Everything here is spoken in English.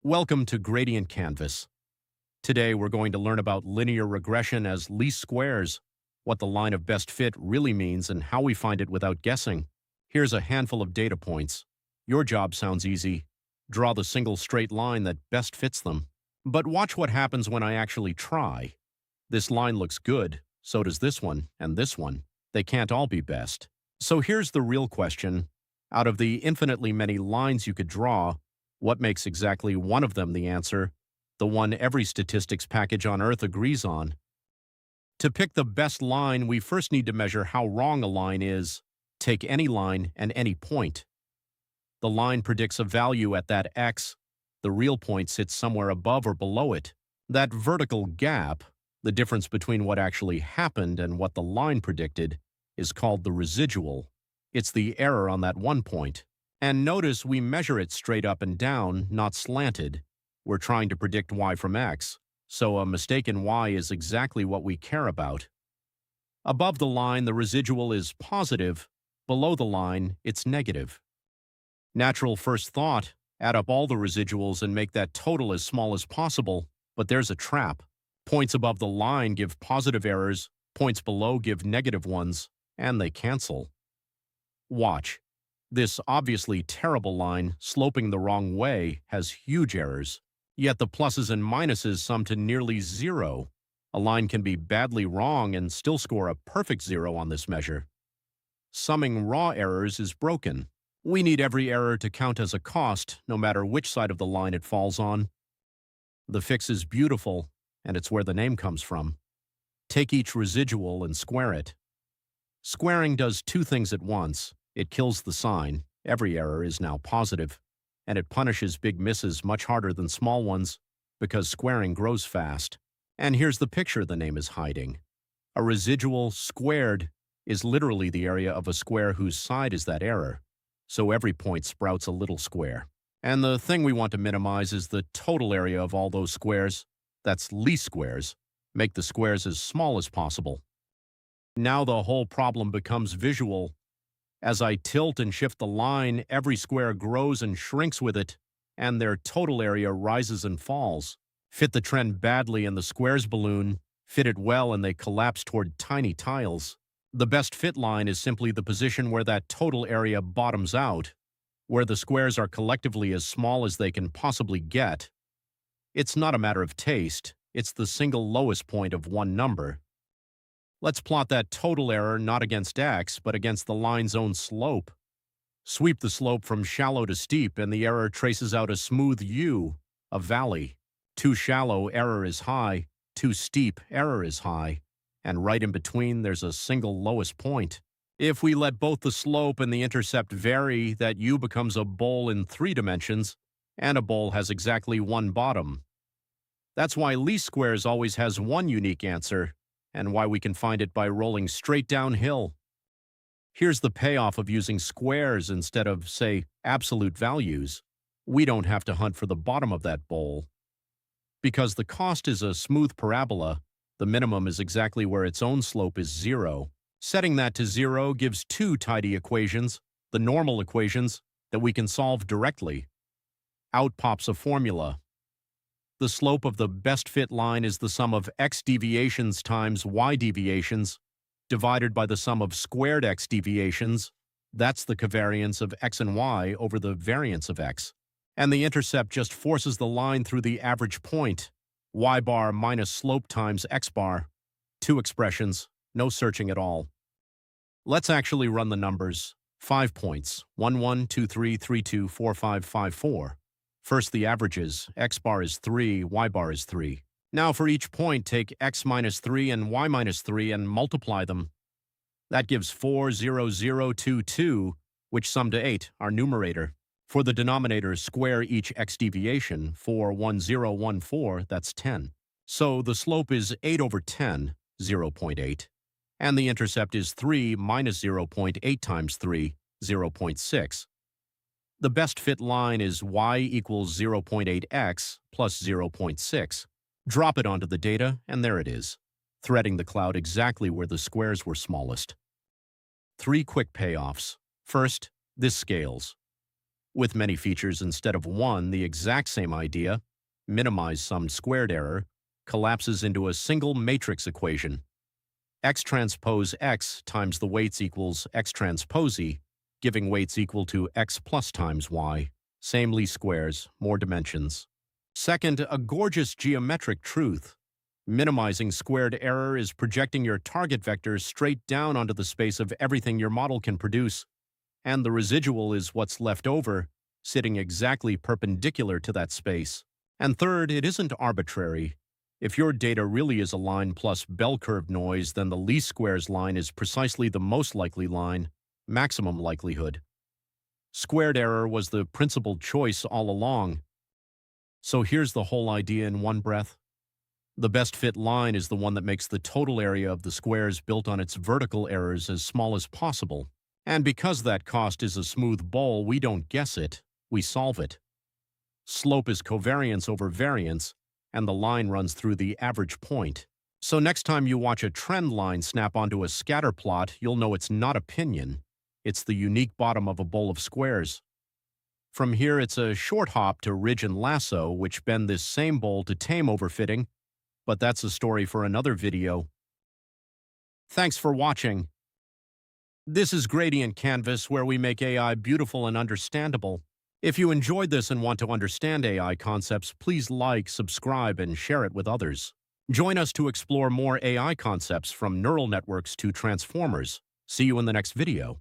Welcome to Gradient Canvas. Today we're going to learn about linear regression as least squares, what the line of best fit really means, and how we find it without guessing. Here's a handful of data points. Your job sounds easy. Draw the single straight line that best fits them. But watch what happens when I actually try. This line looks good, so does this one and this one. They can't all be best. So here's the real question. Out of the infinitely many lines you could draw, what makes exactly one of them the answer, the one every statistics package on Earth agrees on? To pick the best line, we first need to measure how wrong a line is. Take any line and any point. The line predicts a value at that x. The real point sits somewhere above or below it. That vertical gap, the difference between what actually happened and what the line predicted, is called the residual. It's the error on that one point. And notice we measure it straight up and down, not slanted. We're trying to predict y from x, so a mistake in y is exactly what we care about. Above the line, the residual is positive. Below the line, it's negative. Natural first thought, add up all the residuals and make that total as small as possible, but there's a trap. Points above the line give positive errors, points below give negative ones, and they cancel. Watch. This obviously terrible line, sloping the wrong way, has huge errors. Yet the pluses and minuses sum to nearly zero. A line can be badly wrong and still score a perfect zero on this measure. Summing raw errors is broken. We need every error to count as a cost, no matter which side of the line it falls on. The fix is beautiful, and it's where the name comes from. Take each residual and square it. Squaring does two things at once. It kills the sign, every error is now positive, and it punishes big misses much harder than small ones because squaring grows fast. And here's the picture the name is hiding. A residual squared is literally the area of a square whose side is that error, so every point sprouts a little square. And the thing we want to minimize is the total area of all those squares. That's least squares. Make the squares as small as possible. Now the whole problem becomes visual. As I tilt and shift the line, every square grows and shrinks with it, and their total area rises and falls. Fit the trend badly and the squares balloon. Fit it well and they collapse toward tiny tiles. The best fit line is simply the position where that total area bottoms out, where the squares are collectively as small as they can possibly get. It's not a matter of taste, it's the single lowest point of one number. Let's plot that total error not against x, but against the line's own slope. Sweep the slope from shallow to steep, and the error traces out a smooth U, a valley. Too shallow, error is high. Too steep, error is high. And right in between, there's a single lowest point. If we let both the slope and the intercept vary, that U becomes a bowl in 3 dimensions, and a bowl has exactly one bottom. That's why least squares always has one unique answer, and why we can find it by rolling straight downhill. Here's the payoff of using squares instead of, say, absolute values. We don't have to hunt for the bottom of that bowl. Because the cost is a smooth parabola, the minimum is exactly where its own slope is 0. Setting that to 0 gives 2 tidy equations, the normal equations, that we can solve directly. Out pops a formula. The slope of the best fit line is the sum of x deviations times y deviations divided by the sum of squared x deviations. That's the covariance of x and y over the variance of x. And the intercept just forces the line through the average point. Y bar minus slope times x bar. 2 expressions, no searching at all. Let's actually run the numbers. 5 points, 1, 1, 2, 3, 3, 2, 4, 5, 5, 4. First the averages, x bar is 3, y bar is 3. Now for each point, take x minus 3 and y minus 3 and multiply them. That gives 4, 0, 0, 2, 2, which sum to 8, our numerator. For the denominator, square each x deviation, 4, 1, 0, 1, 4, that's 10. So the slope is 8 over 10, 0.8. And the intercept is 3 minus 0.8 times 3, 0.6. The best fit line is y equals 0.8x plus 0.6. Drop it onto the data, and there it is, threading the cloud exactly where the squares were smallest. 3 quick payoffs. First, this scales. With many features instead of one, the exact same idea, minimize some squared error, collapses into a single matrix equation. X transpose X times the weights equals X transpose E, giving weights equal to X plus times Y. Same least squares, more dimensions. Second, a gorgeous geometric truth. Minimizing squared error is projecting your target vector straight down onto the space of everything your model can produce, and the residual is what's left over, sitting exactly perpendicular to that space. And third, it isn't arbitrary. If your data really is a line plus bell curve noise, then the least squares line is precisely the most likely line, maximum likelihood. Squared error was the principled choice all along. So here's the whole idea in one breath. The best fit line is the one that makes the total area of the squares built on its vertical errors as small as possible. And because that cost is a smooth bowl, we don't guess it, we solve it. Slope is covariance over variance, and the line runs through the average point. So next time you watch a trend line snap onto a scatter plot, you'll know it's not opinion. It's the unique bottom of a bowl of squares. From here, it's a short hop to ridge and lasso, which bend this same bowl to tame overfitting, but that's a story for another video. Thanks for watching. This is Gradient Canvas, where we make AI beautiful and understandable. If you enjoyed this and want to understand AI concepts, please like, subscribe, and share it with others. Join us to explore more AI concepts from neural networks to transformers. See you in the next video.